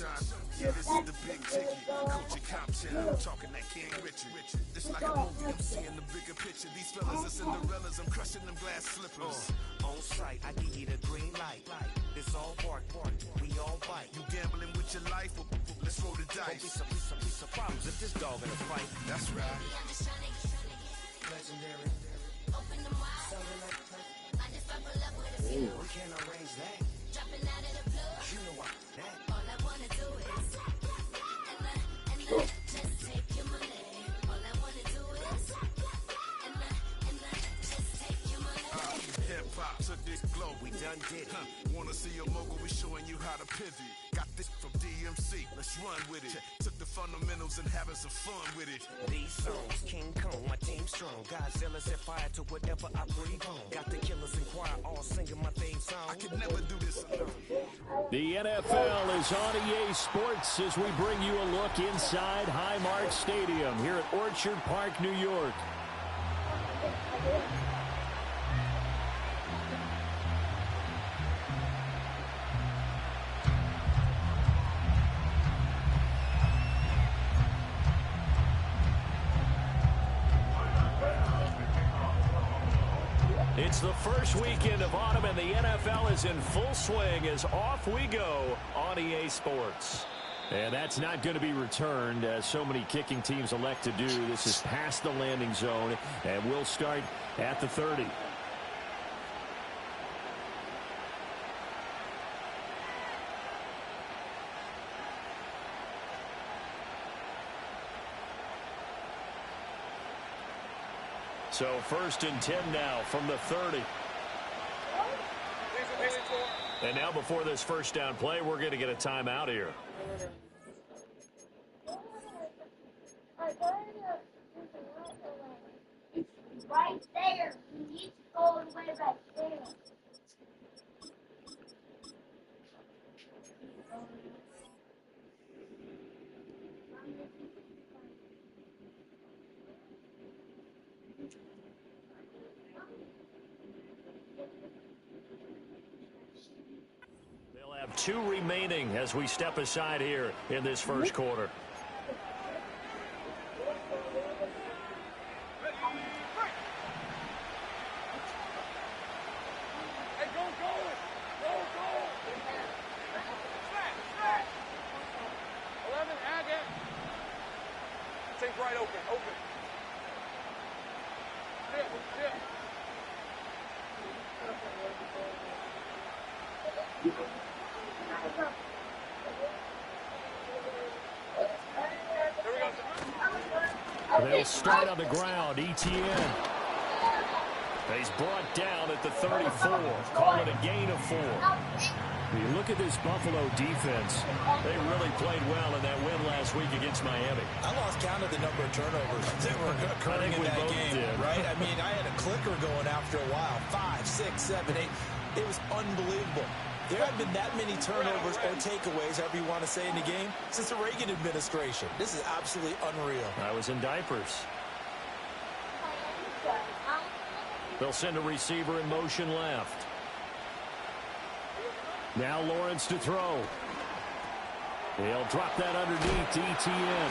Yeah, this is the big ticket. Coach and cop town, talking that King Richard. It's like a movie, I'm seeing the bigger picture. These fellas are Cinderellas, I'm crushing them glass slippers. On sight, I give you the green light. It's all part, we all fight. You gambling with your life, or let's roll the dice. Don't be some problems if this dog in a fight. That's right. Legendary. Open them wide. Something like I just bubble up with a few. We can't arrange that. Dropping out of the blue. You know what? That. All I wanna do is and just take your money. All I wanna do is and just take your money. Hip hop took this globe. We done did it. Wanna see a mogul? We showing you how to pivot. Got this from DMC. Let's run with it. Took the fundamentals and having some fun with it. These songs, King Kong, my team strong. Godzilla set fire to whatever I breathe on. Got the killers in choir all singing my theme song. I could never do this alone. The NFL is on EA Sports as we bring you a look inside Highmark Stadium here at Orchard Park, New York. It's the first weekend of autumn, and the NFL is in full swing as off we go on EA Sports. And that's not going to be returned, as so many kicking teams elect to do. This is past the landing zone, and we'll start at the 30. So 1st and 10 now from the 30. And now before this first down play, we're going to get a timeout here. It's right there. You need to go all the way back there. They'll have 2 remaining as we step aside here in this first quarter. Right open. Dip. They'll start on the ground. ETN. He's brought down at the 34. Call it a gain of 4. You look at this Buffalo defense. They really played well in that win last week against Miami. I lost count of the number of turnovers that were occurring in that game, right? I mean, I had a clicker going after a while. 5, 6, 7, 8. It was unbelievable. There haven't been that many turnovers or takeaways, however you want to say, in the game since the Reagan administration. This is absolutely unreal. I was in diapers. They'll send a receiver in motion left. Now Lawrence to throw. He'll drop that underneath to ETN.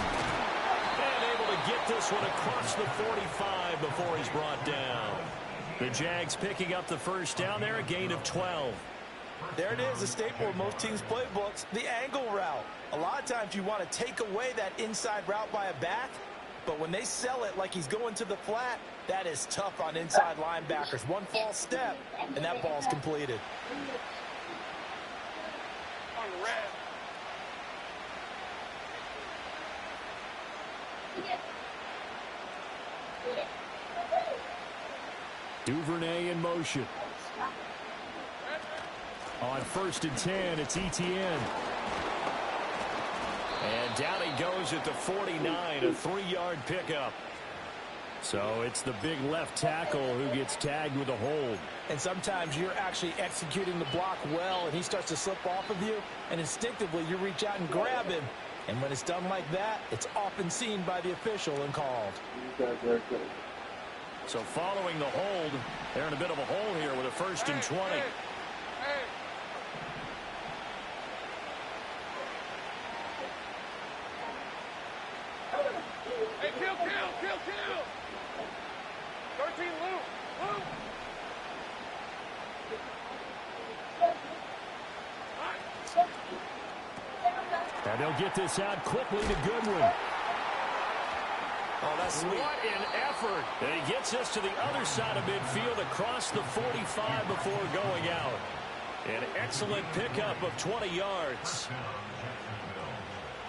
And able to get this one across the 45 before he's brought down. The Jags picking up the first down there, a gain of 12. There it is, a staple of most teams' playbooks, the angle route. A lot of times you want to take away that inside route by a back, but when they sell it like he's going to the flat, that is tough on inside linebackers. One false step, and that ball's completed. Duvernay in motion. On 1st and 10, it's ETN. And down he goes at the 49, a 3-yard pickup. So it's the big left tackle who gets tagged with a hold. And sometimes you're actually executing the block well, and he starts to slip off of you, and instinctively you reach out and grab him. And when it's done like that, it's often seen by the official and called. So following the hold, they're in a bit of a hole here with a 1st and 20. Hey, kill. 13, Luke. And they'll get this out quickly to Goodwin. Oh, that's sweet. What an effort. And he gets us to the other side of midfield across the 45 before going out. An excellent pickup of 20 yards.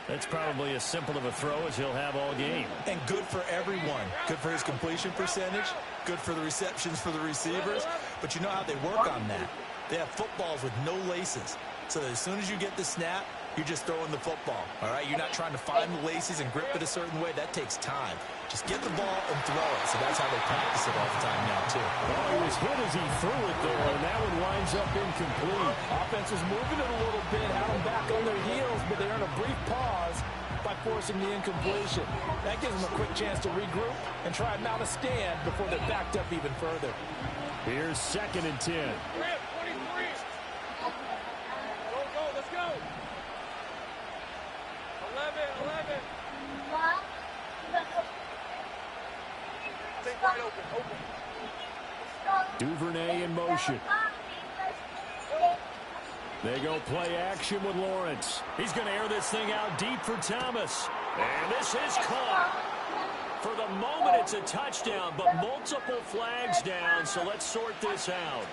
That's probably as simple of a throw as he'll have all game. And good for everyone. Good for his completion percentage. Good for the receptions for the receivers. But you know how they work on that. They have footballs with no laces. So as soon as you get the snap, you're just throwing the football. All right? You're not trying to find the laces and grip it a certain way. That takes time. Just get the ball and throw it. So that's how they practice it all the time now, too. Well, he was hit as he threw it there, and that one winds up incomplete. Offense was moving it a little bit, had them back on their heels, but they earned a brief pause by forcing the incompletion. That gives them a quick chance to regroup and try and mount a stand before they're backed up even further. Here's 2nd and 10. 23. Go, let's go. 11. Think right open. Duvernay in motion. They go play action with Lawrence. He's going to air this thing out deep for Thomas. And this is caught. For the moment, it's a touchdown, but multiple flags down, so let's sort this out.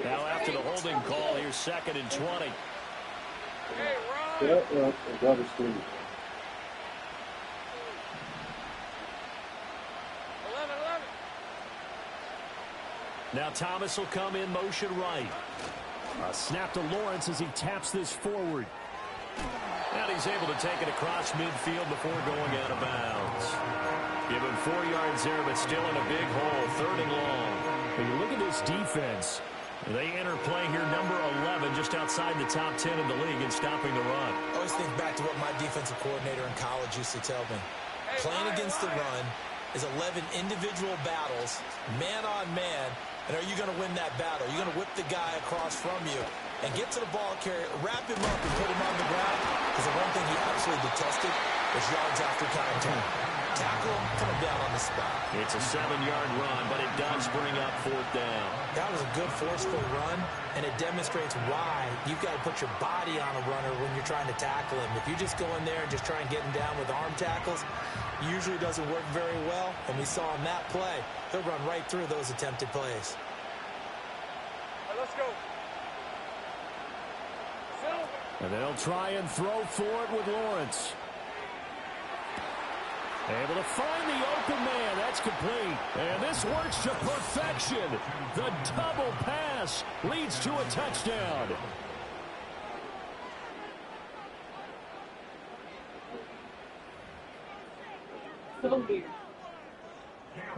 Now after the holding call, here's 2nd and 20. Hey, Ron. Yeah, I got to see. 11. Now Thomas will come in motion right. A snap to Lawrence as he taps this forward. And he's able to take it across midfield before going out of bounds. Give him 4 yards there, but still in a big hole. 3rd and long. When you look at this defense, they enter play here number 11, just outside the top 10 in the league in stopping the run. I always think back to what my defensive coordinator in college used to tell me. Playing against the run is 11 individual battles, man on man, and are you going to win that battle? Are you going to whip the guy across from you and get to the ball carrier, wrap him up and put him on the ground? Because the one thing he absolutely detested was yards after contact. Tackle him, put him down on the spot. It's a 7-yard run, but it does bring up 4th down. That was a good forceful run, and it demonstrates why you've got to put your body on a runner when you're trying to tackle him. If you just go in there and just try and get him down with arm tackles, usually doesn't work very well, and we saw in that play, he'll run right through those attempted plays. All right, let's go. And they'll try and throw for it with Lawrence. Able to find the open man. That's complete. And this works to perfection. The double pass leads to a touchdown.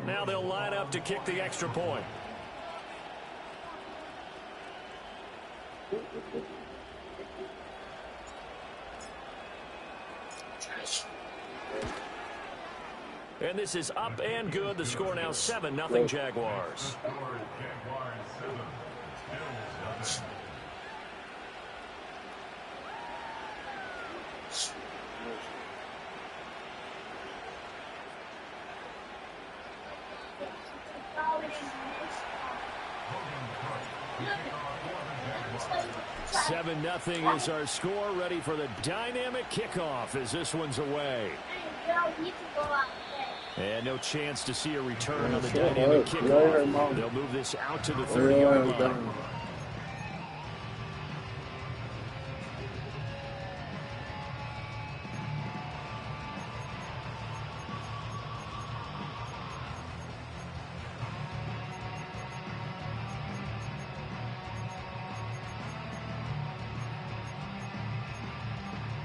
Now they'll line up to kick the extra point. And this is up and good. The score now 7-0 Jaguars. 7-0 is our score. Ready for the dynamic kickoff as this one's away. And no chance to see a return on the dynamic kickoff. They'll move this out to the 30-yard line.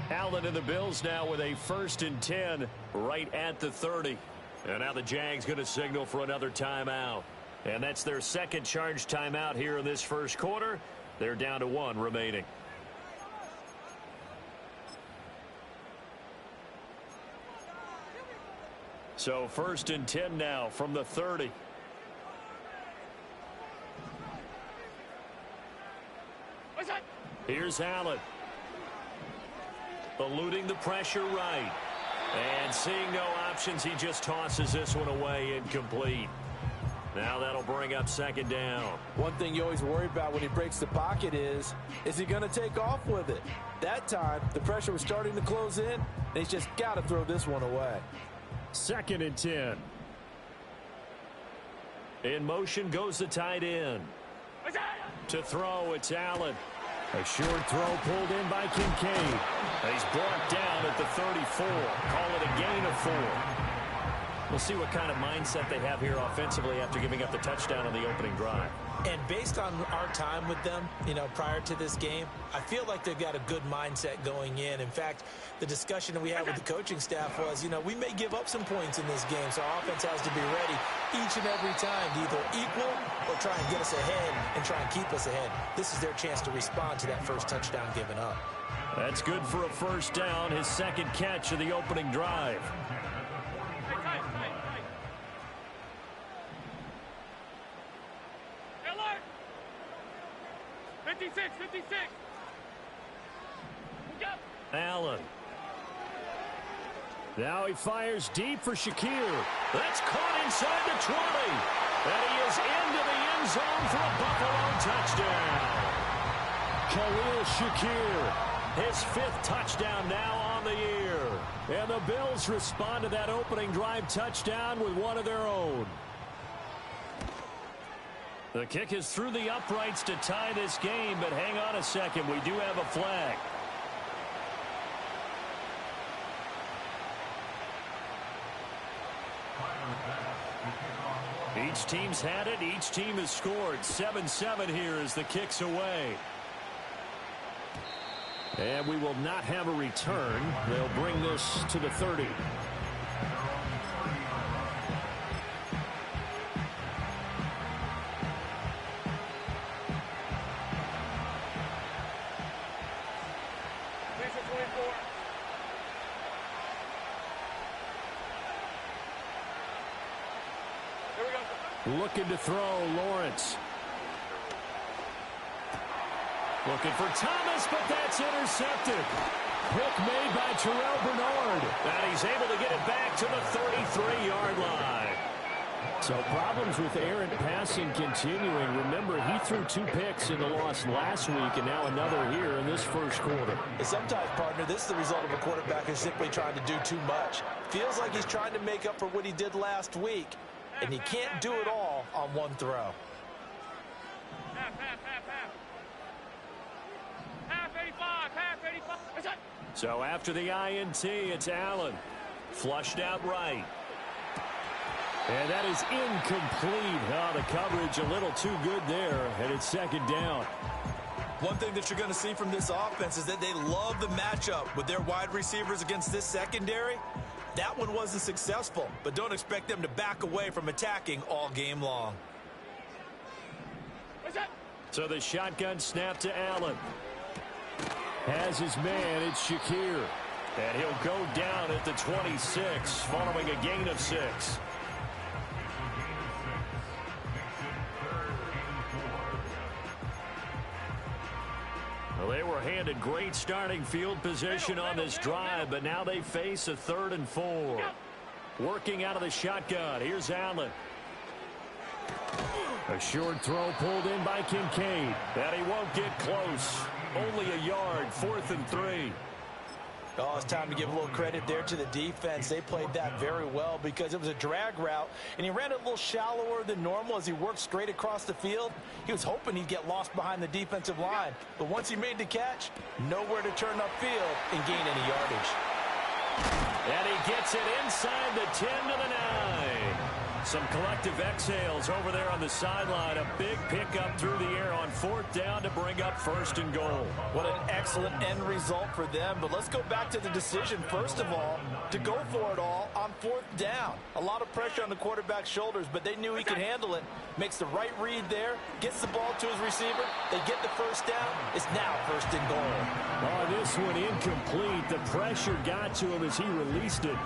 Allen and the Bills now with a 1st and 10 right at the 30. And now the Jags going to signal for another timeout. And that's their second charge timeout here in this first quarter. They're down to 1 remaining. So 1st and 10 now from the 30. Here's Allen. Eluding the pressure right. And seeing no options, he just tosses this one away, incomplete. Now that'll bring up second down. One thing you always worry about when he breaks the pocket is he going to take off with it? That time, the pressure was starting to close in, and he's just got to throw this one away. 2nd and 10. In motion goes the tight end. To throw, it's Allen. A short throw pulled in by Kincaid. He's brought down at the 34. Call it a gain of 4. We'll see what kind of mindset they have here offensively after giving up the touchdown on the opening drive. And based on our time with them, prior to this game, I feel like they've got a good mindset going in. In fact, the discussion that we had with the coaching staff was, we may give up some points in this game, so our offense has to be ready each and every time to either equal or try and get us ahead and try and keep us ahead. This is their chance to respond to that first touchdown given up. That's good for a first down, his second catch of the opening drive. Tight. 56. Allen. Now he fires deep for Shakir. That's caught inside the 20. And he is into the end zone for a Buffalo touchdown. Khalil Shakir, his 5th touchdown now on the year. And the Bills respond to that opening drive touchdown with one of their own. The kick is through the uprights to tie this game, but hang on a second. We do have a flag. Each team's had it. Each team has scored. 7-7 here as the kick's away. And we will not have a return. They'll bring this to the 30. Looking to throw, Lawrence. Looking for Thomas, but that's intercepted. Pick made by Terrell Bernard. And he's able to get it back to the 33-yard line. So problems with errant passing continuing. Remember, he threw 2 picks in the loss last week, and now another here in this first quarter. And sometimes, partner, this is the result of a quarterback who's simply trying to do too much. Feels like he's trying to make up for what he did last week. And he can't do it all on one throw. Half 85. So after the INT, it's Allen. Flushed out right. And that is incomplete. Oh, the coverage a little too good there, and it's second down. One thing that you're going to see from this offense is that they love the matchup with their wide receivers against this secondary. That one wasn't successful, but don't expect them to back away from attacking all game long. So the shotgun snap to Allen. Has his man, it's Shakir. And he'll go down at the 26, following a gain of 6. Well, they were handed great starting field position on this drive, but now they face a 3rd and 4. Working out of the shotgun. Here's Allen. A short throw pulled in by Kincaid. And he won't get close. Only a yard, 4th and 3. Oh, it's time to give a little credit there to the defense. They played that very well because it was a drag route, and he ran it a little shallower than normal as he worked straight across the field. He was hoping he'd get lost behind the defensive line, but once he made the catch, nowhere to turn upfield and gain any yardage. And he gets it inside the 10 to the 9. Some collective exhales over there on the sideline. A big pickup through the air on 4th down to bring up 1st and goal. What an excellent end result for them. But let's go back to the decision, first of all, to go for it all on 4th down. A lot of pressure on the quarterback's shoulders, but they knew he could handle it. Makes the right read there, gets the ball to his receiver. They get the first down. It's now 1st and goal. Oh, this one incomplete. The pressure got to him as he released it.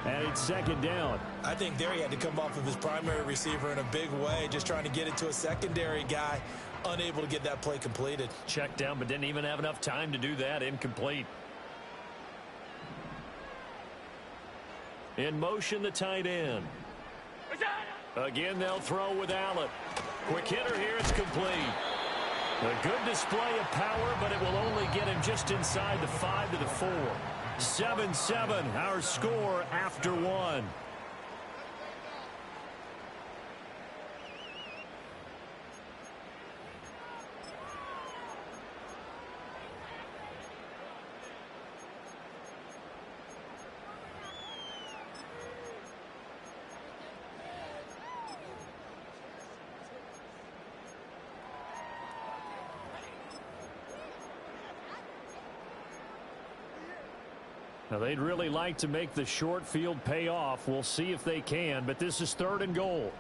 And it's second down. I think there he had to come off of his primary receiver in a big way, just trying to get it to a secondary guy, unable to get that play completed. Checked down, but didn't even have enough time to do that. Incomplete. In motion, the tight end. Again, they'll throw with Allen. Quick hitter here, it's complete. A good display of power, but it will only get him just inside the 5 to the 4. 7-7, our score after one. Now, they'd really like to make the short field pay off. We'll see if they can, but this is 3rd and goal.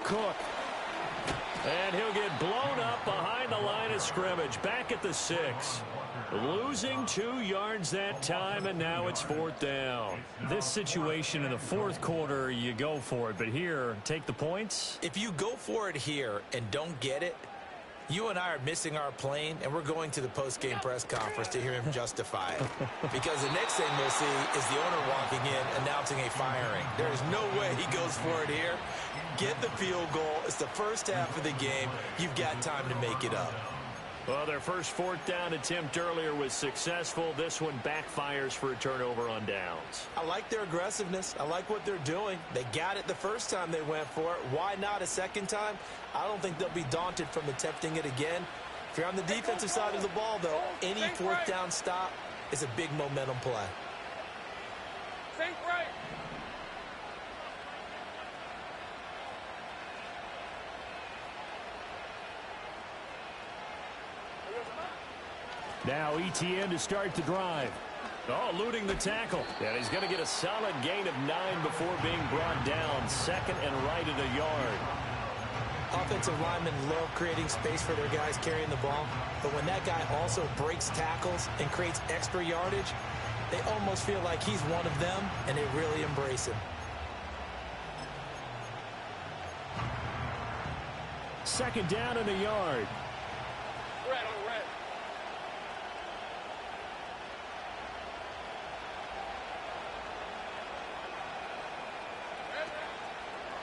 Cook. And he'll get blown up behind the line of scrimmage. Back at the 6. Losing 2 yards that time, and now it's 4th down. This situation in the 4th quarter, you go for it. But here, take the points. If you go for it here and don't get it, you and I are missing our plane, and we're going to the post-game press conference to hear him justify it. Because the next thing we'll see is the owner walking in, announcing a firing. There is no way he goes for it here. Get the field goal. It's the first half of the game. You've got time to make it up. Well, their first 4th down attempt earlier was successful. This one backfires for a turnover on downs. I like their aggressiveness. I like what they're doing. They got it the first time they went for it. Why not a second time? I don't think they'll be daunted from attempting it again. If you're on the defensive side of the ball, though, any 4th down stop is a big momentum play. Safe right. Now ETN to start the drive. Oh, eluding the tackle. And he's going to get a solid gain of 9 before being brought down. 2nd and right at a yard. Offensive linemen love creating space for their guys carrying the ball. But when that guy also breaks tackles and creates extra yardage, they almost feel like he's one of them, and they really embrace him. 2nd down and a yard. Red on red.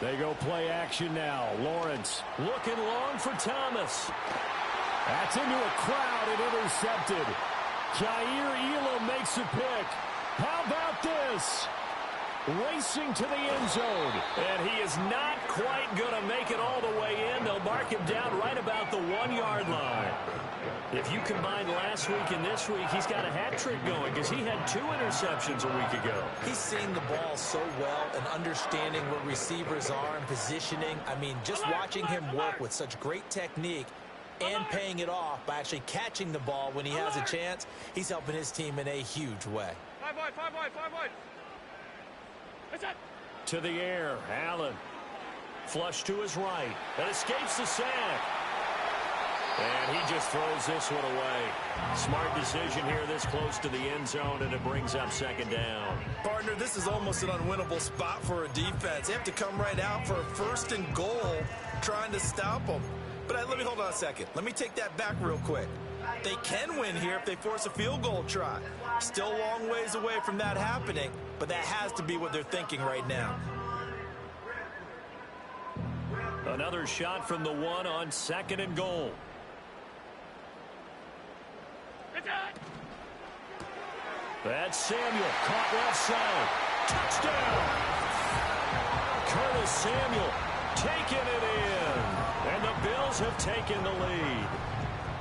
They go play action now. Lawrence looking long for Thomas. That's into a crowd and intercepted. Jair Elam makes a pick. How about this? Racing to the end zone. And he is not quite going to make it all the way in. They'll mark him down right about the 1-yard line. If you combine last week and this week, he's got a hat trick going because he had 2 interceptions a week ago. He's seeing the ball so well and understanding where receivers are and positioning. I mean, just watching him work with such great technique and paying it off by actually catching the ball when he has a chance, he's helping his team in a huge way. 5 wide, 5 wide, 5 wide. That's it. To the air, Allen. Flush to his right. That escapes the sack. And he just throws this one away. Smart decision here this close to the end zone, and it brings up 2nd down. Partner, this is almost an unwinnable spot for a defense. They have to come right out for a 1st and goal trying to stop them. But let me hold on a second. Let me take that back real quick. They can win here if they force a field goal try. Still a long ways away from that happening, but that has to be what they're thinking right now. Another shot from the 1 on 2nd and goal. That's Samuel, caught left side. Touchdown! Curtis Samuel taking it in. And the Bills have taken the lead.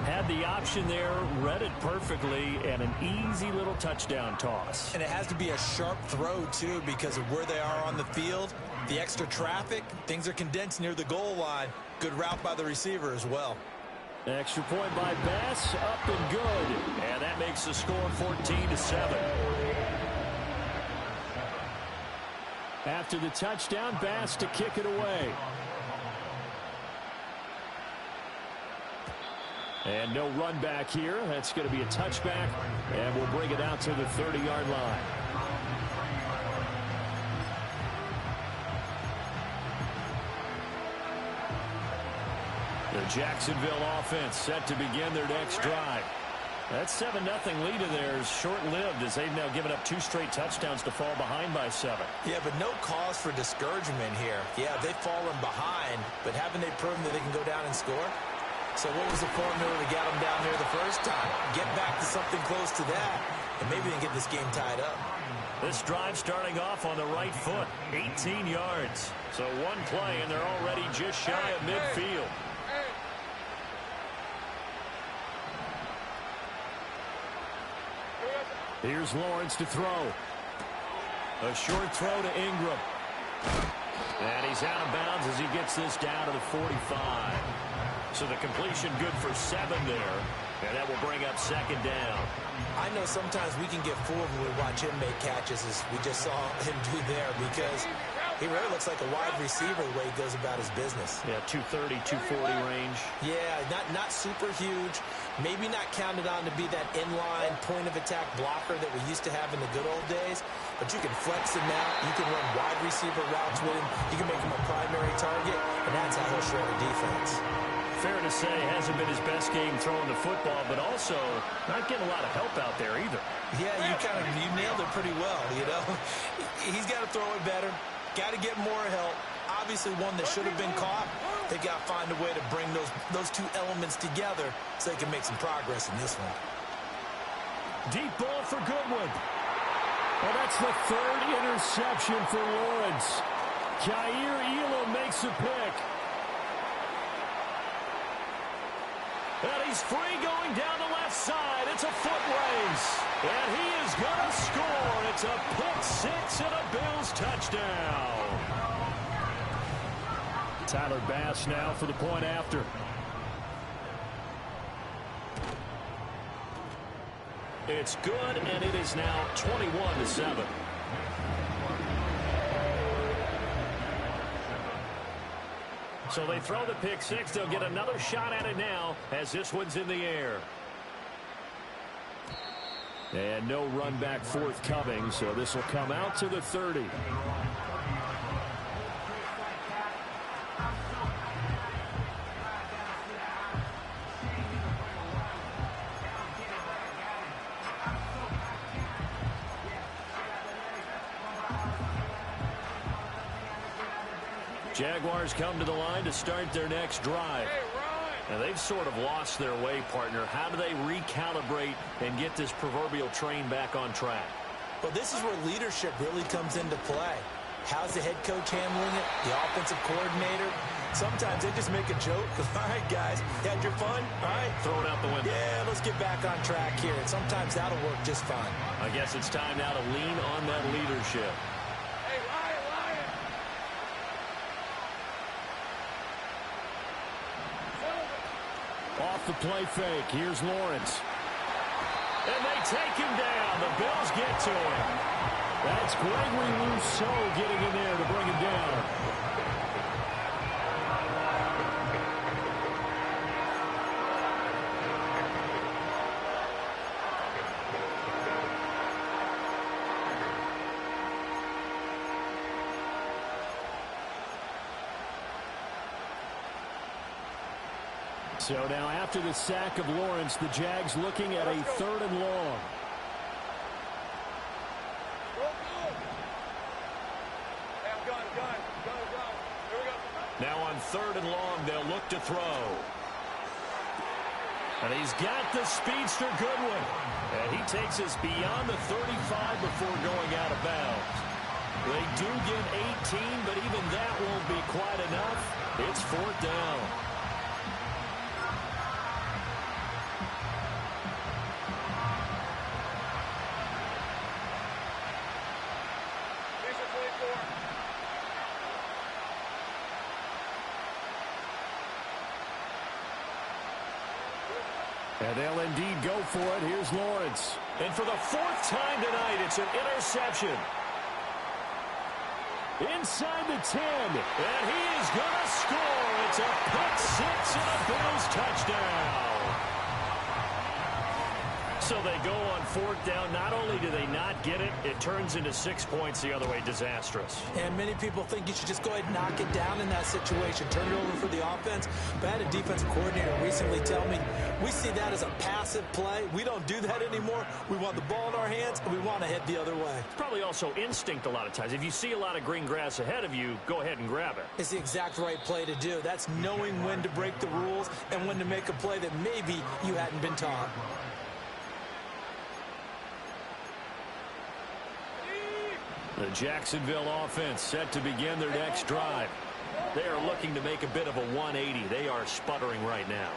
Had the option there, read it perfectly, and an easy little touchdown toss. And it has to be a sharp throw, too, because of where they are on the field. The extra traffic, things are condensed near the goal line. Good route by the receiver as well. Extra point by Bass, up and good. And that makes the score 14-7. After the touchdown, Bass to kick it away. And no run back here. That's going to be a touchback, and we'll bring it out to the 30-yard line. The Jacksonville offense set to begin their next drive. That 7-0 lead of theirs short-lived as they've now given up 2 straight touchdowns to fall behind by 7. Yeah, but no cause for discouragement here. Yeah, they've fallen behind, but haven't they proven that they can go down and score? So what was the formula to get them down there the first time? Get back to something close to that, and maybe they can get this game tied up. This drive starting off on the right foot, 18 yards. So one play, and they're already just shy of midfield. Here's Lawrence to throw. A short throw to Ingram. And he's out of bounds as he gets this down to the 45. So the completion good for 7 there. And that will bring up 2nd down. I know sometimes we can get fooled when we watch him make catches, as we just saw him do there, because he really looks like a wide receiver the way he goes about his business. Yeah, 230, 240 range. Yeah, not super huge. Maybe not counted on to be that inline point-of-attack blocker that we used to have in the good old days. But you can flex him out. You can run wide receiver routes with him. You can make him a primary target, and that's how he'll shred a defense. Fair to say, hasn't been his best game throwing the football, but also not getting a lot of help out there either. Yeah, you nailed it pretty well, you know. He's got to throw it better. Got to get more help. Obviously one that should have been caught. They got to find a way to bring those 2 elements together so they can make some progress in this one. Deep ball for Goodwin. Well, that's the 3rd interception for Lawrence. Kaiir Elam makes a pick. And he's free going down the left side. It's a foot race. And he is going to score. It's a pick 6 and a Bills touchdown. Tyler Bass now for the point after. It's good, and it is now 21-7. So they throw the pick 6. They'll get another shot at it now as this one's in the air. And no run back forthcoming, so this will come out to the 30. Jaguars come to the line to start their next drive. And they've sort of lost their way, partner. How do they recalibrate and get this proverbial train back on track? Well, this is where leadership really comes into play. How's the head coach handling it? The offensive coordinator? Sometimes they just make a joke. All right, guys, you had your fun? All right. Throw it out the window. Yeah, let's get back on track here. And sometimes that'll work just fine. I guess it's time now to lean on that leadership. Off the play fake. Here's Lawrence. And they take him down. The Bills get to him. That's Gregory Rousseau getting in there to bring him down. So now after the sack of Lawrence, the Jags looking at a 3rd and long. Now on 3rd and long, they'll look to throw. And he's got the speedster Goodwin. And he takes us beyond the 35 before going out of bounds. They do get 18, but even that won't be quite enough. It's 4th down. And they'll indeed go for it. Here's Lawrence. And for the 4th time tonight, it's an interception. Inside the 10. And he is going to score. It's a pick 6 and a Bills touchdown. So they go on 4th down. Not only do they not get it, it turns into 6 points the other way. Disastrous. And many people think you should just go ahead and knock it down in that situation. Turn it over for the offense. But I had a defensive coordinator recently tell me, we see that as a passive play. We don't do that anymore. We want the ball in our hands, and we want to head the other way. It's probably also instinct a lot of times. If you see a lot of green grass ahead of you, go ahead and grab it. It's the exact right play to do. That's knowing when to break the rules and when to make a play that maybe you hadn't been taught. The Jacksonville offense set to begin their next drive. They are looking to make a bit of a 180. They are sputtering right now.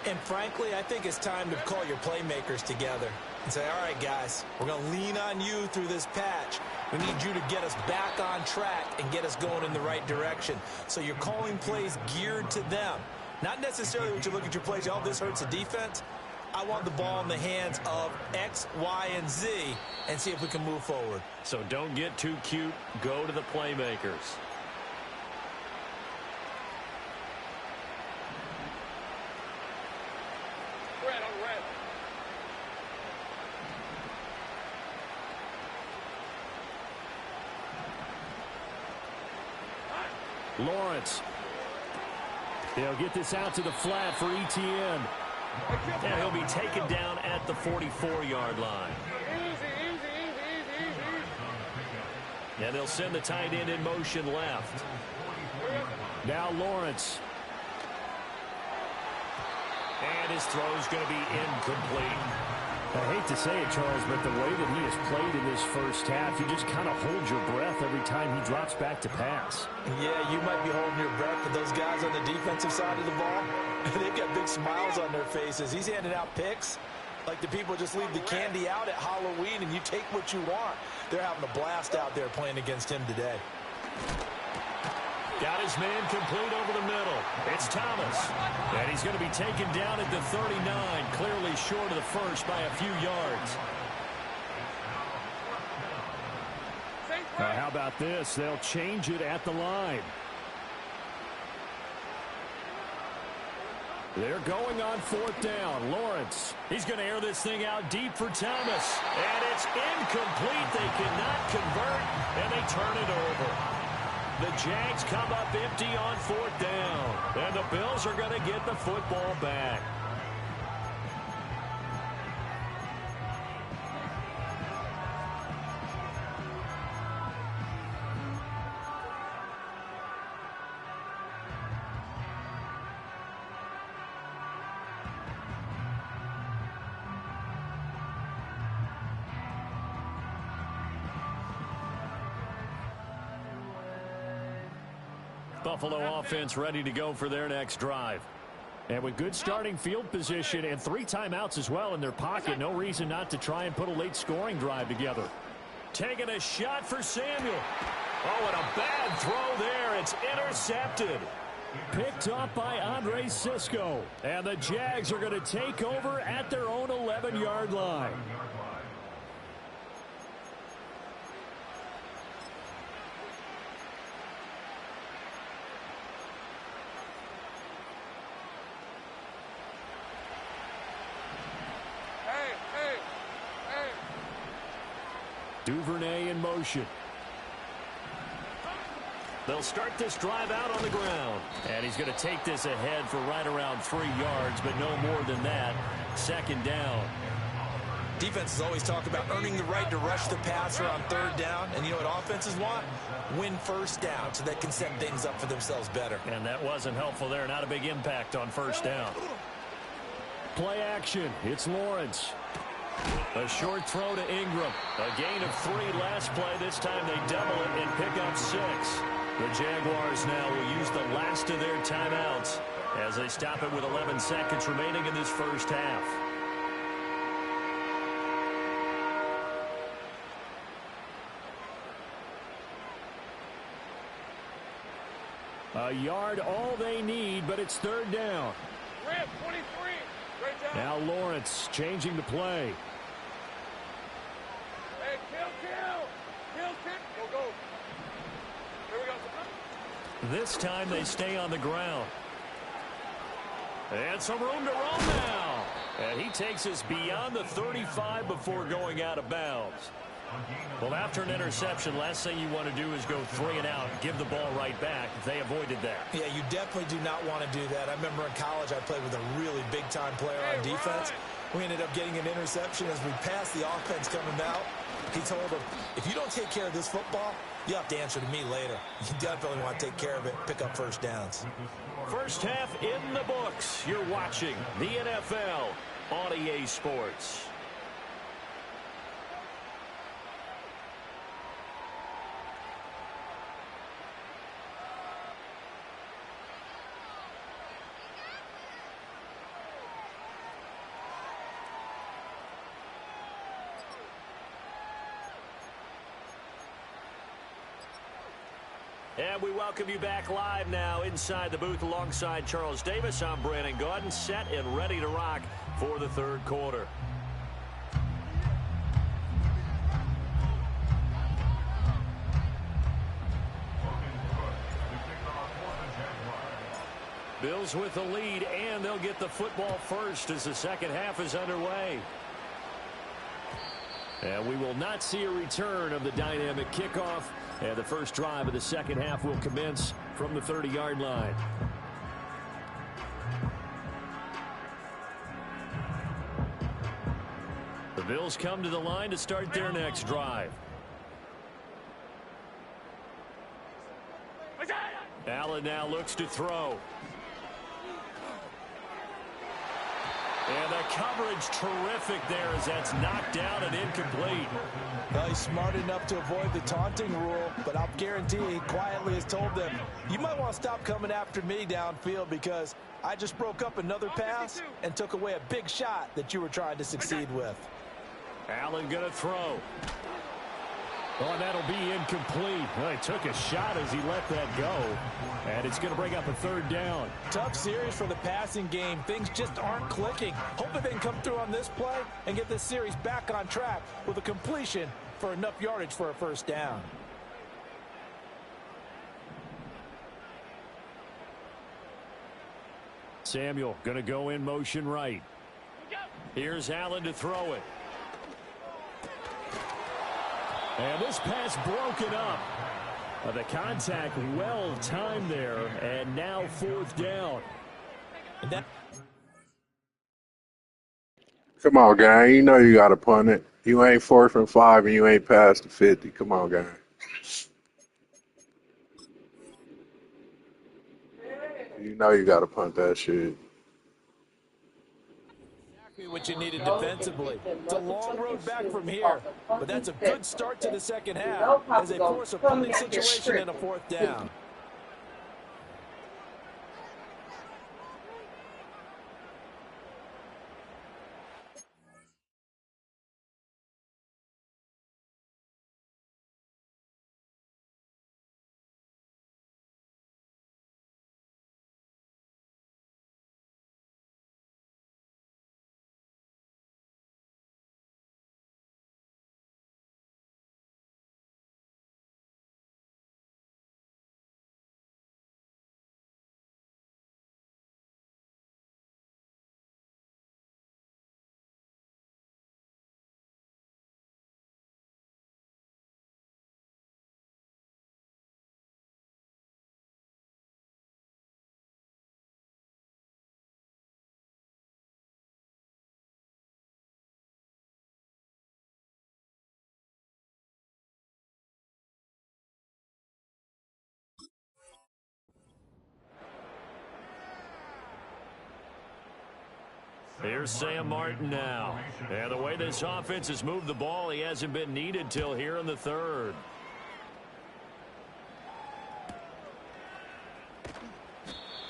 And frankly, I think it's time to call your playmakers together and say, all right, guys, we're going to lean on you through this patch. We need you to get us back on track and get us going in the right direction. So you're calling plays geared to them. Not necessarily when you look at your plays, oh, this hurts the defense. I want the ball in the hands of X, Y, and Z and see if we can move forward. So don't get too cute. Go to the playmakers. Red on red. Lawrence. They'll get this out to the flat for Etienne. And he'll be taken down at the 44-yard line. And they'll send the tight end in motion left. Now Lawrence. And his throw's going to be incomplete. I hate to say it, Charles, but the way that he has played in this first half, you just kind of hold your breath every time he drops back to pass. Yeah, you might be holding your breath, but those guys on the defensive side of the ball, they've got big smiles on their faces. He's handing out picks like the people just leave the candy out at Halloween and you take what you want. They're having a blast out there playing against him today. Got his man complete over the middle. It's Thomas. And he's going to be taken down at the 39, clearly short of the first by a few yards. How about this? They'll change it at the line. They're going on 4th down. Lawrence. He's going to air this thing out deep for Thomas. And it's incomplete. They cannot convert, and they turn it over. The Jags come up empty on 4th down. And the Bills are going to get the football back. Buffalo offense ready to go for their next drive. And with good starting field position and 3 timeouts as well in their pocket, no reason not to try and put a late scoring drive together. Taking a shot for Samuel. Oh, and a bad throw there. It's intercepted. Picked up by Andre Cisco. And the Jags are going to take over at their own 11-yard line. Duvernay in motion. They'll start this drive out on the ground. And he's going to take this ahead for right around 3 yards, but no more than that. 2nd down. Defenses always talk about earning the right to rush the passer on 3rd down. And you know what offenses want? Win 1st down so they can set things up for themselves better. And that wasn't helpful there. Not a big impact on 1st down. Play action. It's Lawrence. A short throw to Ingram. A gain of 3 last play. This time they double it and pick up 6. The Jaguars now will use the last of their timeouts as they stop it with 11 seconds remaining in this first half. A yard all they need, but it's 3rd down. Red 23. Great job. Now Lawrence changing the play. Hey, kill. Go. Here we go. This time they stay on the ground. And some room to roam now. And he takes us beyond the 35 before going out of bounds. Well, after an interception, last thing you want to do is go 3 and out and give the ball right back. They avoided that. Yeah, you definitely do not want to do that. I remember in college I played with a really big-time player on defense. We ended up getting an interception as we passed the offense coming out. He told him, if you don't take care of this football, you have to answer to me later. You definitely want to take care of it, pick up first downs. First half in the books. You're watching the NFL on EA Sports. And we welcome you back live now inside the booth alongside Charles Davis. I'm Brandon Gaudin, set and ready to rock for the third quarter. Bills with the lead, and they'll get the football first as the second half is underway. And we will not see a return of the dynamic kickoff. And the first drive of the second half will commence from the 30-yard line. The Bills come to the line to start their next drive. Allen now looks to throw. And the coverage terrific there as that's knocked down and incomplete. Well, he's smart enough to avoid the taunting rule, but I'll guarantee he quietly has told them, you might want to stop coming after me downfield because I just broke up another pass and took away a big shot that you were trying to succeed with. Allen going to throw. Oh, and that'll be incomplete. Well, he took a shot as he let that go. And it's going to bring up a third down. Tough series for the passing game. Things just aren't clicking. Hoping they can come through on this play and get this series back on track with a completion for enough yardage for a first down. Samuel going to go in motion right. Here's Allen to throw it. And this pass broken up. The contact well timed there, and now fourth down. Come on, gang. You know you got to punt it. You ain't 4th and 5 and you ain't past the 50. Come on, gang. You know you got to punt that shit. What you needed defensively. It's a long road back from here, but that's a good start to the second half as they force a punting situation and a fourth down. Here's Sam Martin now. And the way this offense has moved the ball, he hasn't been needed till here in the third.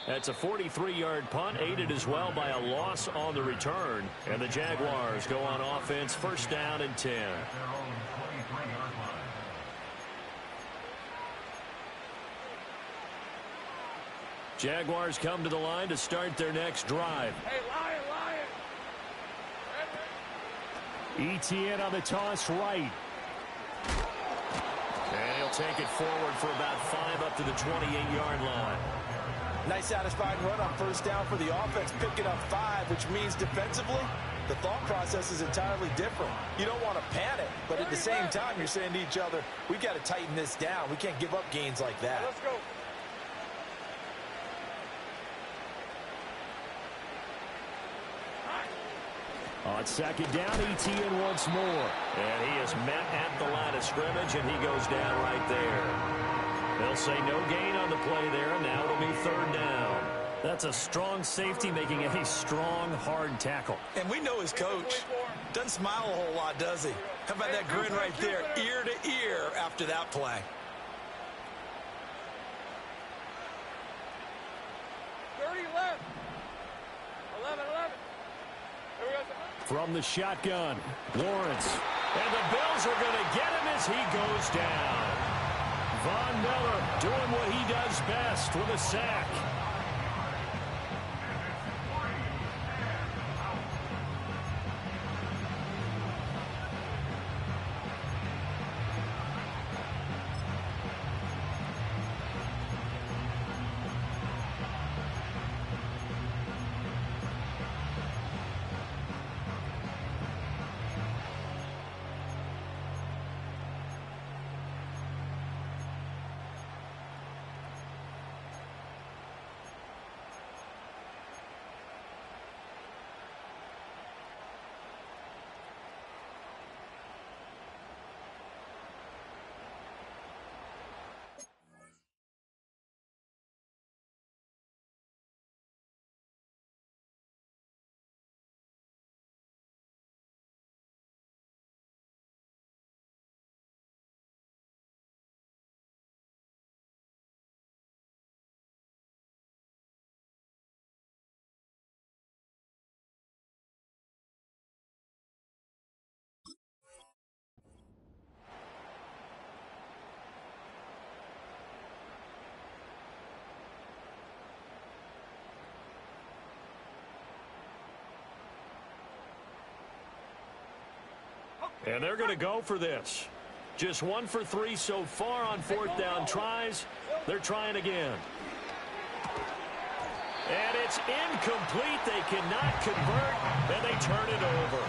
That's a 43-yard punt, aided as well by a loss on the return. And the Jaguars go on offense, first down and 10. Jaguars come to the line to start their next drive. Hey, Lion, Lion. ETN on the toss right. And he'll take it forward for about 5 up to the 28-yard line. Nice satisfying run on first down for the offense, picking up 5, which means defensively, the thought process is entirely different. You don't want to panic, but at the same time, you're saying to each other, we got to tighten this down. We can't give up gains like that. Let's go. On second down, ETN once more. And he is met at the line of scrimmage, and he goes down right there. They'll say no gain on the play there, and now it'll be third down. That's a strong safety making a strong, hard tackle. And we know his coach. Doesn't smile a whole lot, does he? How about that grin right there, ear to ear after that play? 30 left. 11. Here we go. From the shotgun, Lawrence. And the Bills are going to get him as he goes down. Von Miller doing what he does best with a sack. And they're going to go for this. Just 1 for 3 so far on fourth down tries. They're trying again. And it's incomplete. They cannot convert, and they turn it over.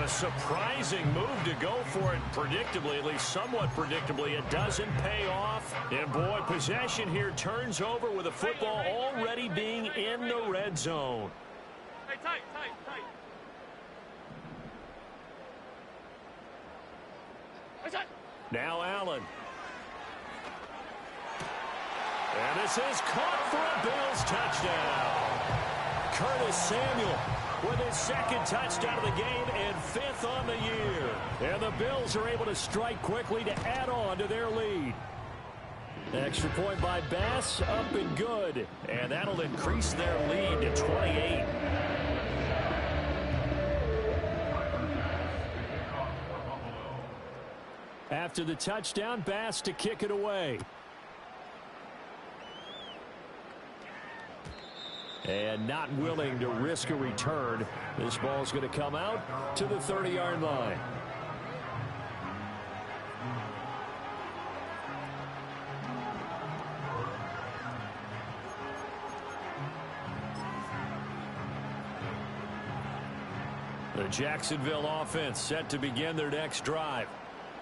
A surprising move to go for it predictably, at least somewhat predictably. It doesn't pay off. And, boy, possession here turns over with the football already being in the red zone. Hey, tight. Now Allen. And this is caught for a Bills touchdown. Curtis Samuel with his second touchdown of the game and 5th on the year. And the Bills are able to strike quickly to add on to their lead. Extra point by Bass, up and good. And that'll increase their lead to 28. After the touchdown, Bass to kick it away. And not willing to risk a return. This ball's going to come out to the 30-yard line. The Jacksonville offense set to begin their next drive.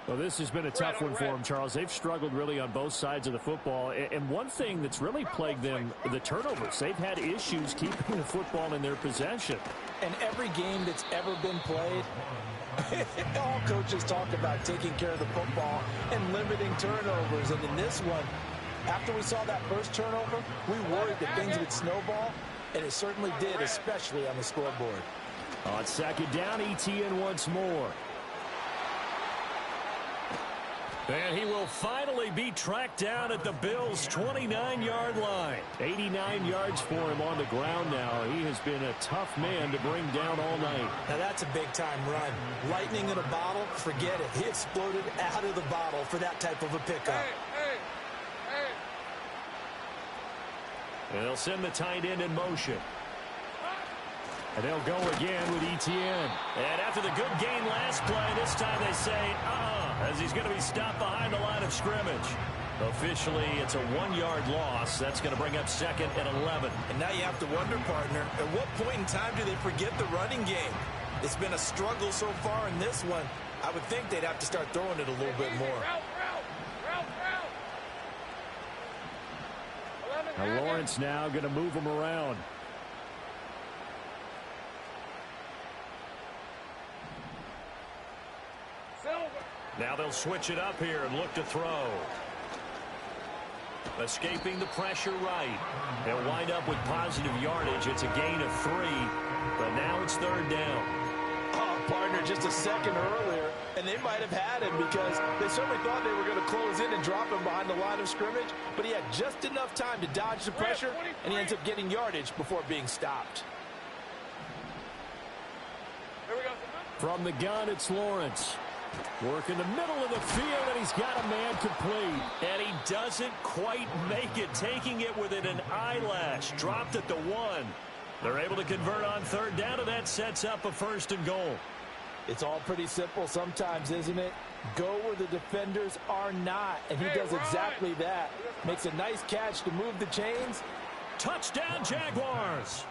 Well, this has been a tough one for them, Charles. They've struggled really on both sides of the football. And one thing that's really plagued them, the turnovers. They've had issues keeping the football in their possession. And every game that's ever been played, all coaches talk about taking care of the football and limiting turnovers. And in this one, after we saw that first turnover, we worried that things would snowball, and it certainly did, especially on the scoreboard. On second down, ETN once more. And he will finally be tracked down at the Bills' 29-yard line. 89 yards for him on the ground now. He has been a tough man to bring down all night. Now that's a big-time run. Lightning in a bottle, forget it. He exploded out of the bottle for that type of a pickup. Hey. And they'll send the tight end in motion. And they'll go again with ETN. And after the good gain last play, this time they say, as he's going to be stopped behind the line of scrimmage. Officially, it's a 1-yard loss. That's going to bring up 2nd and 11. And now you have to wonder, partner, at what point in time do they forget the running game? It's been a struggle so far in this one. I would think they'd have to start throwing it a little bit more. Now Lawrence now going to move them around. Now they'll switch it up here and look to throw. Escaping the pressure right. They'll wind up with positive yardage. It's a gain of 3, but now it's 3rd down. Oh, partner, just a second earlier, and they might have had him because they certainly thought they were going to close in and drop him behind the line of scrimmage, but he had just enough time to dodge the pressure, and he ends up getting yardage before being stopped. From the gun, it's Lawrence. Work in the middle of the field, and he's got a man complete. And he doesn't quite make it, taking it within an eyelash. Dropped at the 1. They're able to convert on 3rd down, and that sets up a 1st and goal. It's all pretty simple sometimes, isn't it? Go where the defenders are not, and he does exactly that. Makes a nice catch to move the chains. Touchdown, Jaguars!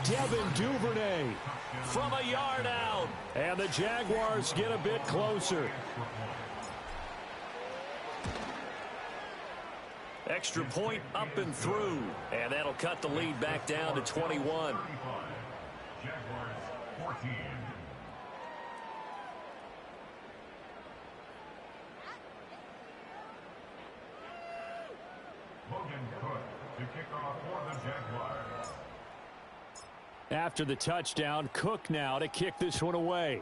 Devin Duvernay From a yard out. and the Jaguars get a bit closer. Extra point up and through. And that'll cut the lead back down to 21. After the touchdown, Cook now to kick this one away.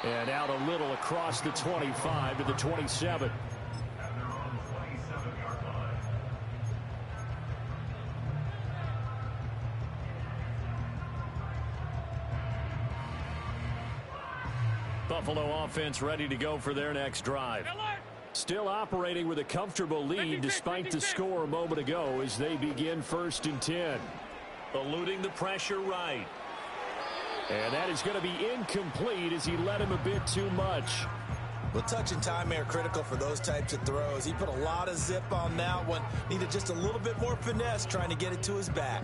And out a little across the 25 to the 27. Buffalo offense ready to go for their next drive. Still operating with a comfortable lead despite the score a moment ago as they begin 1st and 10. Eluding the pressure right. And that is going to be incomplete as he led him a bit too much. Well, touch and time are critical for those types of throws. He put a lot of zip on that one. Needed just a little bit more finesse trying to get it to his back.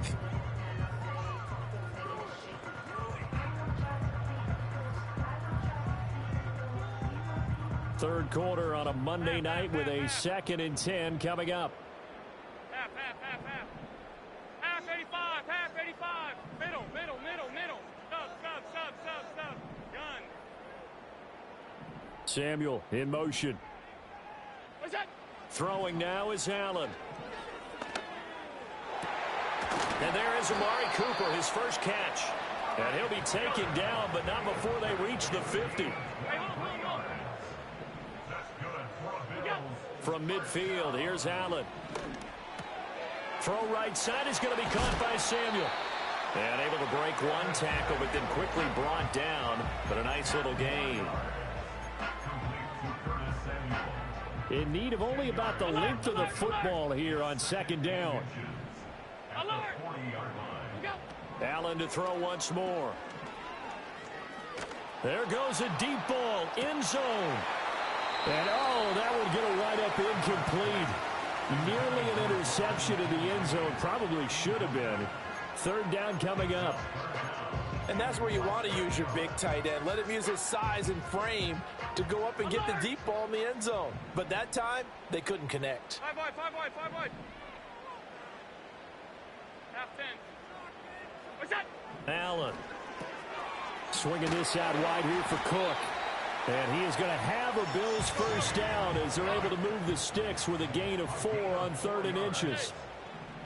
Third quarter on a Monday night with a 2nd and 10 coming up. Half. Half 85. Middle. Sub. Gun. Samuel in motion. What's that? Throwing now is Allen. And there is Amari Cooper, his first catch. And he'll be taken down, but not before they reach the 50. Hey, hold. From midfield, here's Allen. Throw right side is going to be caught by Samuel. And able to break one tackle, but then quickly brought down. But a nice little gain. In need of only about the length of the football here on 2nd down. Allen to throw once more. There goes a deep ball, end zone. And, that would get a wind up incomplete. Nearly an interception in the end zone. Probably should have been. 3rd down coming up. And that's where you want to use your big tight end. Let him use his size and frame to go up and get the deep ball in the end zone. But that time, they couldn't connect. 5 wide. Half 10. What's that? Allen. Swinging this out wide here for Cook. And he is going to have a Bills first down as they're able to move the sticks with a gain of 4 on 3rd and inches.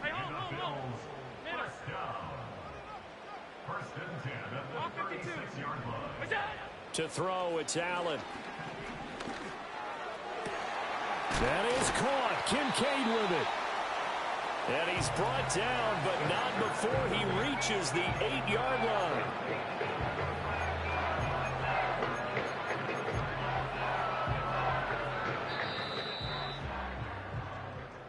Hey, hold. Middle. All 52. What's that? To throw, it's Allen. That is caught. Kincaid with it. And he's brought down, but not before he reaches the 8-yard line.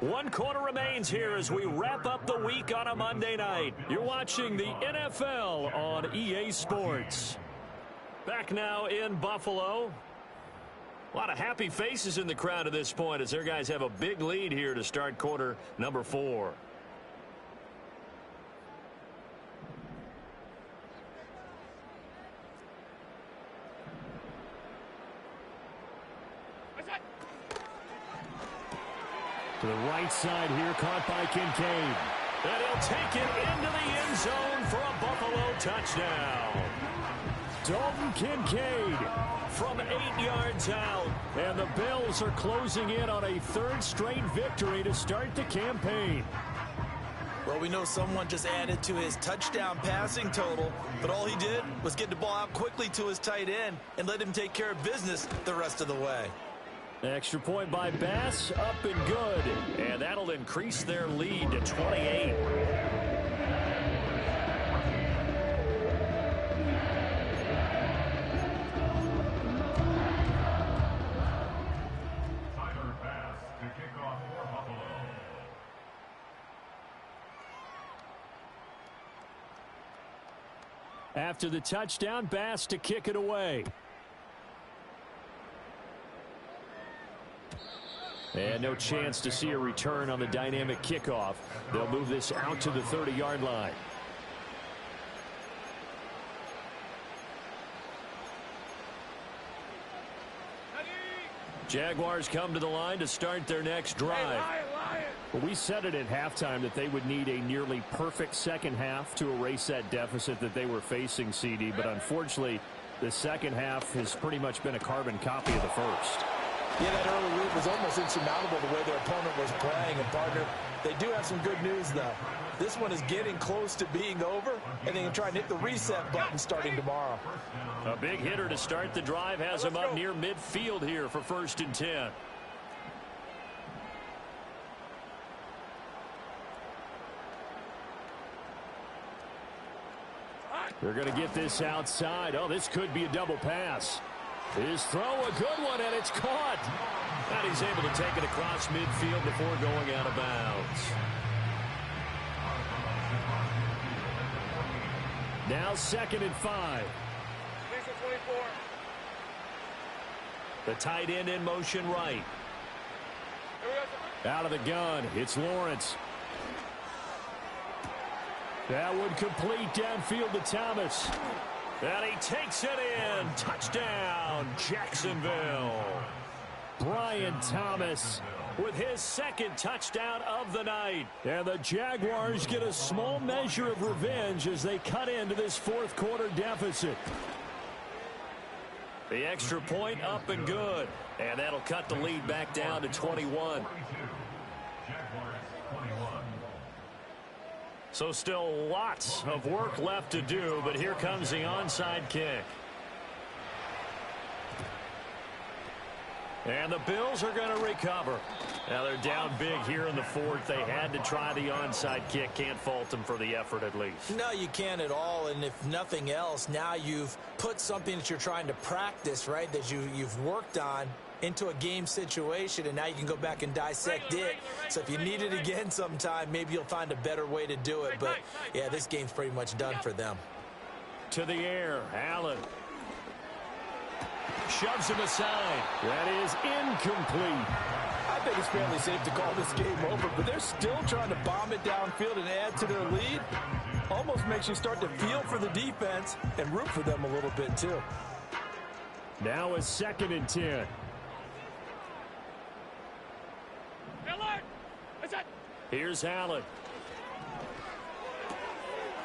1 quarter remains here as we wrap up the week on a Monday night. You're watching the NFL on EA Sports. Back now in Buffalo. A lot of happy faces in the crowd at this point as their guys have a big lead here to start quarter number 4. To the right side here, caught by Kincaid. And he'll take it into the end zone for a Buffalo touchdown. Dalton Kincaid from 8 yards out. And the Bills are closing in on a 3rd straight victory to start the campaign. Well, we know someone just added to his touchdown passing total, but all he did was get the ball out quickly to his tight end and let him take care of business the rest of the way. Extra point by Bass, up and good. And that'll increase their lead to 28. After the touchdown, Bass to kick it away. And no chance to see a return on the dynamic kickoff. They'll move this out to the 30-yard line. Jaguars come to the line to start their next drive. We said it at halftime that they would need a nearly perfect second half to erase that deficit that they were facing, CD. But unfortunately, the second half has pretty much been a carbon copy of the first. Yeah, that early lead was almost insurmountable the way their opponent was playing. And, partner, they do have some good news, though. This one is getting close to being over, and they can try and hit the reset button starting tomorrow. A big hitter to start the drive has him up near midfield here for 1st and 10. They're going to get this outside. Oh, this could be a double pass. His throw, a good one, and it's caught. And he's able to take it across midfield before going out of bounds. Now 2nd and 5. The tight end in motion right. Out of the gun, it's Lawrence. That would complete downfield to Thomas. And he takes it in. Touchdown, Jacksonville. Brian Thomas with his 2nd touchdown of the night. And the Jaguars get a small measure of revenge as they cut into this 4th quarter deficit. The extra point up and good. And that'll cut the lead back down to 21. So still lots of work left to do, but here comes the onside kick. And the Bills are going to recover. Now they're down big here in the 4th. They had to try the onside kick. Can't fault them for the effort at least. No, you can't at all. And if nothing else, now you've put something that you're trying to practice, right, that you've worked on into a game situation, and now you can go back and dissect it. So if you need it again sometime, maybe you'll find a better way to do it. But, yeah, this game's pretty much done for them. To the air, Allen. Shoves him aside. That is incomplete. I think it's fairly safe to call this game over, but they're still trying to bomb it downfield and add to their lead. Almost makes you start to feel for the defense and root for them a little bit, too. Now a 2nd and 10. Here's Allen.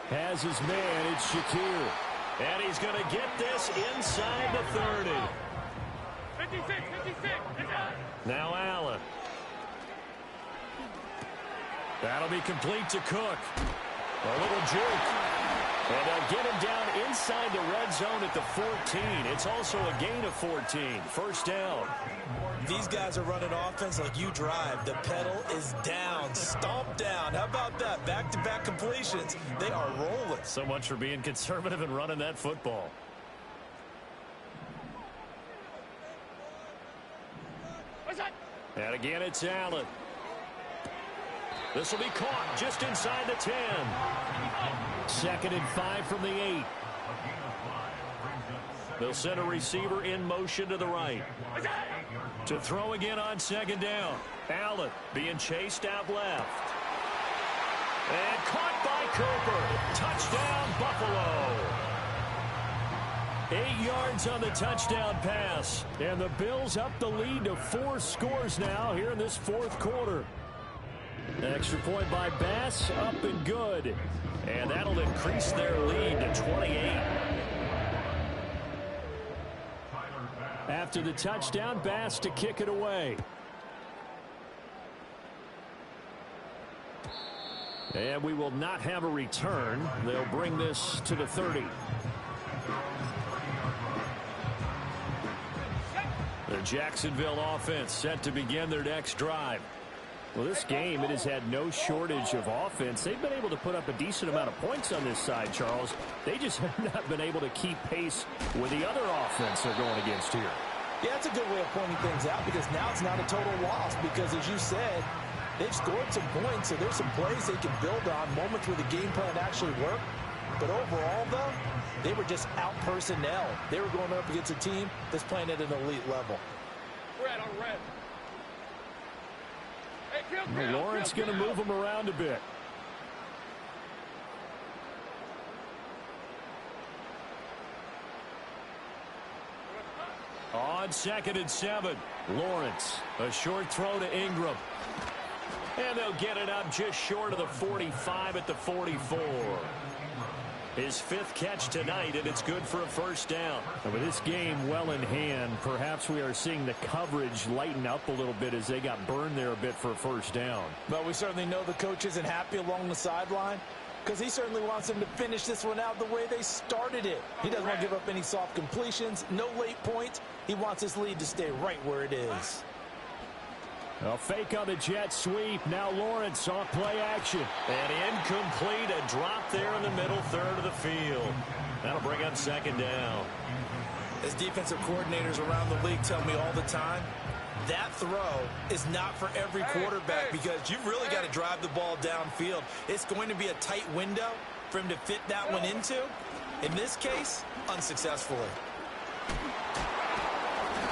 Has his man. It's Shakir. And he's going to get this inside the 30. 56. Now Allen. That'll be complete to Cook. A little juke. And they'll get him down inside the red zone at the 14. It's also a gain of 14. 1st down. These guys are running offense like you drive. The pedal is down, stomp down. How about that? Back-to-back completions. They are rolling. So much for being conservative and running that football. And again, it's Allen. This will be caught just inside the 10. 2nd and 5 from the 8. They'll send a receiver in motion to the right. To throw again on 2nd down. Allen being chased out left. And caught by Cooper. Touchdown, Buffalo. 8 yards on the touchdown pass. And the Bills up the lead to 4 scores now here in this 4th quarter. Extra point by Bass, up and good. And that'll increase their lead to 28. After the touchdown, Bass to kick it away. And we will not have a return. They'll bring this to the 30. The Jacksonville offense set to begin their next drive. Well, this game, it has had no shortage of offense. They've been able to put up a decent amount of points on this side, Charles. They just have not been able to keep pace with the other offense they're going against here. Yeah, that's a good way of pointing things out because now it's not a total loss because, as you said, they've scored some points, so there's some plays they can build on, moments where the game plan actually worked. But overall, though, they were just out-personnel. They were going up against a team that's playing at an elite level. Red on red. Lawrence going to move them around a bit. On 2nd and 7, Lawrence, a short throw to Ingram. And they'll get it up just short of the 45 at the 44. His 5th catch tonight, and it's good for a first down. And with this game well in hand, perhaps we are seeing the coverage lighten up a little bit as they got burned there a bit for a first down. But we certainly know the coach isn't happy along the sideline because he certainly wants them to finish this one out the way they started it. He doesn't want to give up any soft completions, no late points. He wants his lead to stay right where it is. A fake on the jet sweep. Now Lawrence off play action. And incomplete. A drop there in the middle third of the field. That'll bring up 2nd down. As defensive coordinators around the league tell me all the time, that throw is not for every quarterback because you've really got to drive the ball downfield. It's going to be a tight window for him to fit that one into. In this case, unsuccessfully.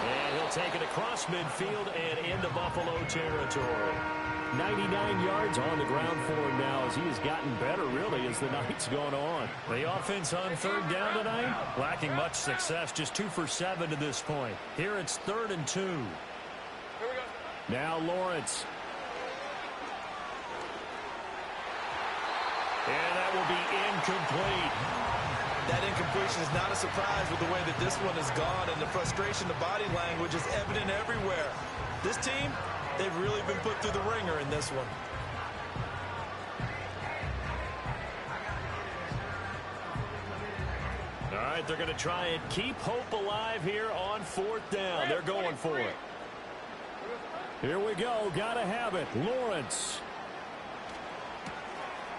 And he'll take it across midfield and into Buffalo territory. 99 yards on the ground for him now as he has gotten better, really, as the night's gone on. The offense on 3rd down tonight, lacking much success, just 2 for 7 to this point. Here it's 3rd and 2. Now Lawrence. And that will be incomplete. That incompletion is not a surprise with the way that this one has gone, and the frustration, the body language is evident everywhere. This team, they've really been put through the ringer in this one. All right, they're going to try and keep hope alive here on 4th down. They're going for it. Here we go. Got to have it. Lawrence.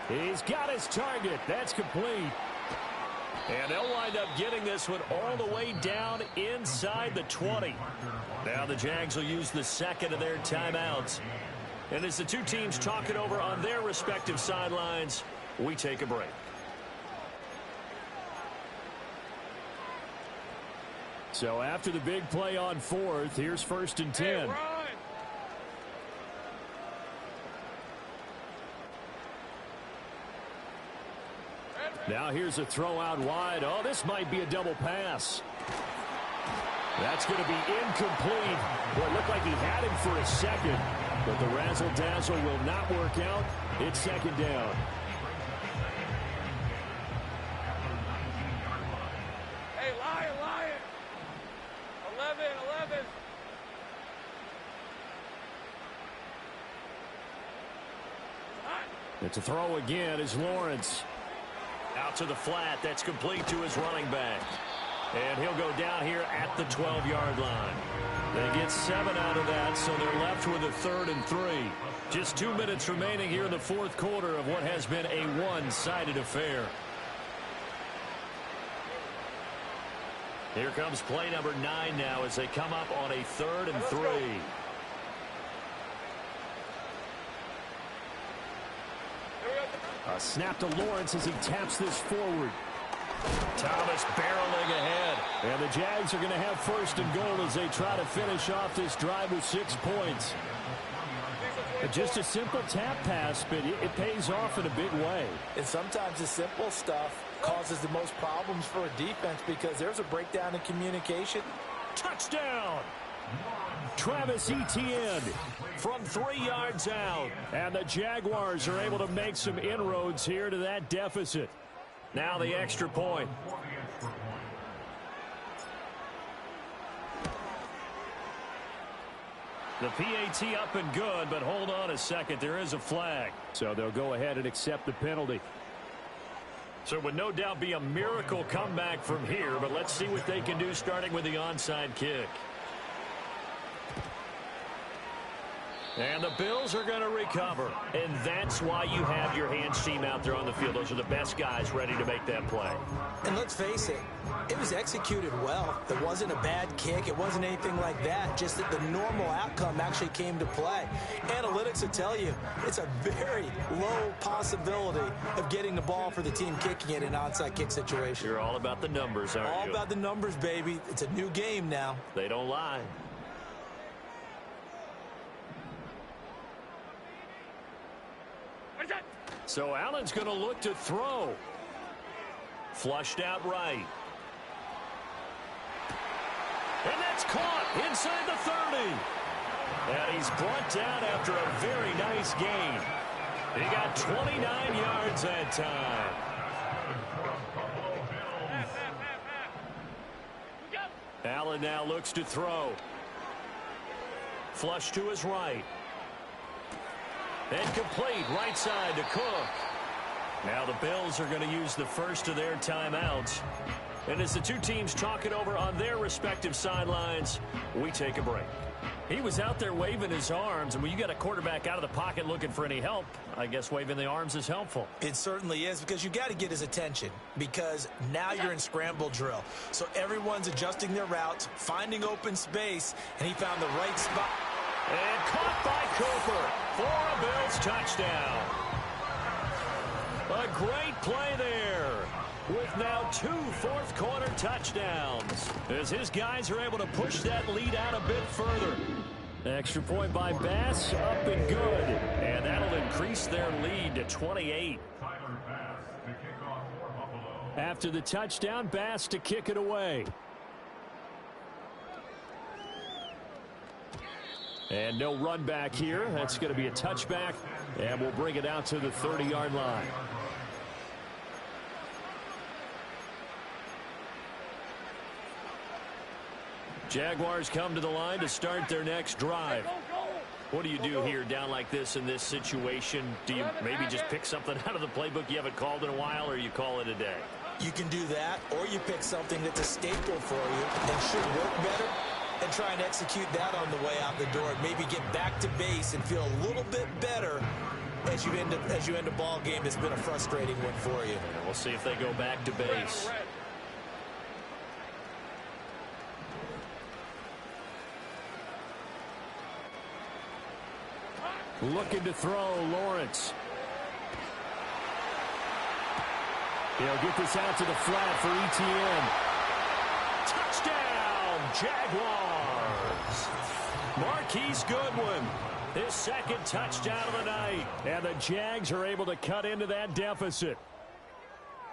He's got his target. That's complete. And they'll wind up getting this one all the way down inside the 20. Now the Jags will use the 2nd of their timeouts. And as the two teams talk it over on their respective sidelines, we take a break. So after the big play on 4th, here's 1st and 10. Now here's a throw out wide. Oh, this might be a double pass. That's going to be incomplete. Well, it looked like he had him for a second, but the razzle-dazzle will not work out. It's 2nd down. Hey, Lion. 11. It's a throw again as Lawrence. Out to the flat. That's complete to his running back. And he'll go down here at the 12-yard line. They get 7 out of that, so they're left with a 3rd and 3. Just 2 minutes remaining here in the 4th quarter of what has been a one-sided affair. Here comes play number 9 now as they come up on a 3rd and 3. A snap to Lawrence as he taps this forward. Thomas barreling ahead. And the Jags are going to have first and goal as they try to finish off this drive with 6 points. Just a simple tap pass, but it pays off in a big way. And sometimes the simple stuff causes the most problems for a defense because there's a breakdown in communication. Touchdown! Travis Etienne from 3 yards out. And the Jaguars are able to make some inroads here to that deficit. Now the extra point. The PAT up and good, but hold on a second. There is a flag. So they'll go ahead and accept the penalty. So it would no doubt be a miracle comeback from here, but let's see what they can do starting with the onside kick. And the Bills are going to recover. And that's why you have your hands team out there on the field. Those are the best guys ready to make that play. And let's face it, it was executed well. It wasn't a bad kick. It wasn't anything like that. Just that the normal outcome actually came to play. Analytics will tell you it's a very low possibility of getting the ball for the team kicking it in an onside kick situation. You're all about the numbers, aren't you? All about the numbers, baby. It's a new game now. They don't lie. So Allen's going to look to throw. Flushed out right. And that's caught inside the 30. And he's brought down after a very nice gain. He got 29 yards that time. Allen now looks to throw. Flush to his right. And complete right side to Cook. Now the Bills are going to use the first of their timeouts. And as the two teams talk it over on their respective sidelines, we take a break. He was out there waving his arms, and when you got a quarterback out of the pocket looking for any help, I guess waving the arms is helpful. It certainly is, because you got to get his attention, because now you're in scramble drill. So everyone's adjusting their routes, finding open space, and he found the right spot. And caught by Cooper for a Bills touchdown. A great play there with now 2 fourth-quarter touchdowns as his guys are able to push that lead out a bit further. Extra point by Bass, up and good. And that'll increase their lead to 28. After the touchdown, Bass to kick it away. And no run back here. That's going to be a touchback, and we'll bring it out to the 30-yard line. Jaguars come to the line to start their next drive. What do you do here down like this in this situation? Do you maybe just pick something out of the playbook you haven't called in a while, or you call it a day? You can do that, or you pick something that's a staple for you and should work better, and try and execute that on the way out the door. Maybe get back to base and feel a little bit better as you end a ball game that's been a frustrating one for you. And we'll see if they go back to base. Looking to throw, Lawrence. He'll get this out to the flat for Etienne. Touchdown, Jaguars. Marquise Goodwin, his second touchdown of the night. And the Jags are able to cut into that deficit.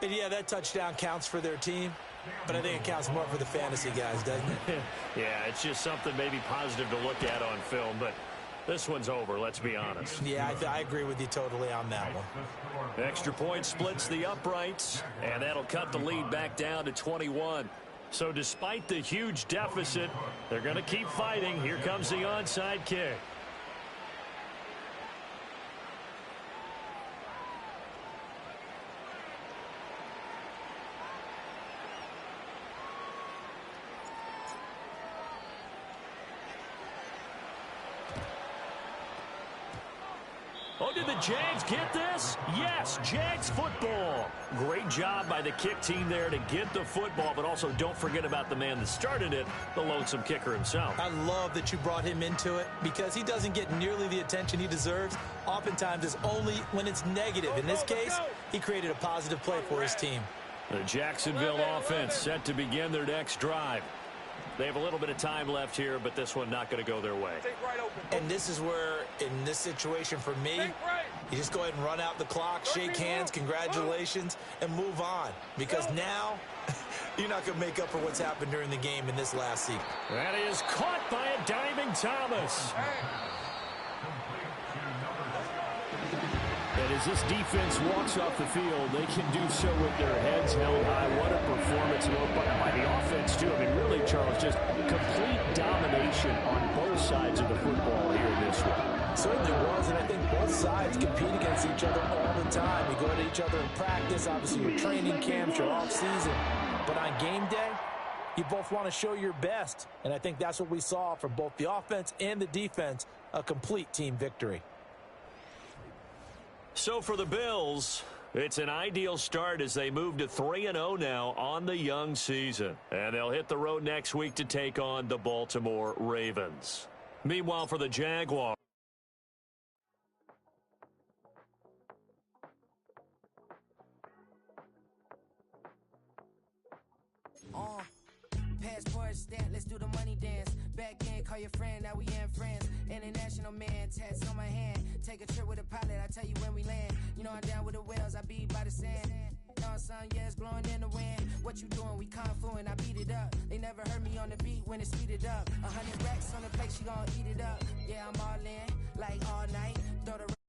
And yeah, that touchdown counts for their team, but I think it counts more for the fantasy guys, doesn't it? Yeah, it's just something maybe positive to look at on film, but this one's over, let's be honest. Yeah, I agree with you totally on that one. Extra point splits the uprights, and that'll cut the lead back down to 21. So despite the huge deficit, they're going to keep fighting. Here comes the onside kick. Oh, did the Jags get this? Yes, Jags football. Great job by the kick team there to get the football, but also don't forget about the man that started it, the lonesome kicker himself. I love that you brought him into it because he doesn't get nearly the attention he deserves. Oftentimes, it's only when it's negative. In this case, he created a positive play for his team. The Jacksonville offense set to begin their next drive. They have a little bit of time left here, but this one not going to go their way. And this is where, in this situation for me, you just go ahead and run out the clock, shake hands, congratulations, and move on. Because now, you're not going to make up for what's happened during the game in this last sequence. That is caught by a diving Thomas. And as this defense walks off the field, they can do so with their heads held high. What a performance by the offense, too. I mean, really, Charles, just complete domination on both sides of the football here in this one. Certainly was, and I think both sides compete against each other all the time. You go to each other in practice, obviously your training camps, your off-season. But on game day, you both want to show your best. And I think that's what we saw from both the offense and the defense, a complete team victory. So for the Bills, it's an ideal start as they move to 3-0 now on the young season. And they'll hit the road next week to take on the Baltimore Ravens. Meanwhile, for the Jaguars, passport stamp, let's do the money dance. Back in, call your friend, now we in friends. International man, tats on my hand. Take a trip with a pilot, I tell you when we land. You know I'm down with the whales, I be by the sand. On sun, yeah, it's blowing in the wind. What you doing? We kung fu and I beat it up. They never heard me on the beat when it's speeded up. 100 racks on the plate, she gon' eat it up. Yeah, I'm all in, like all night. Throw the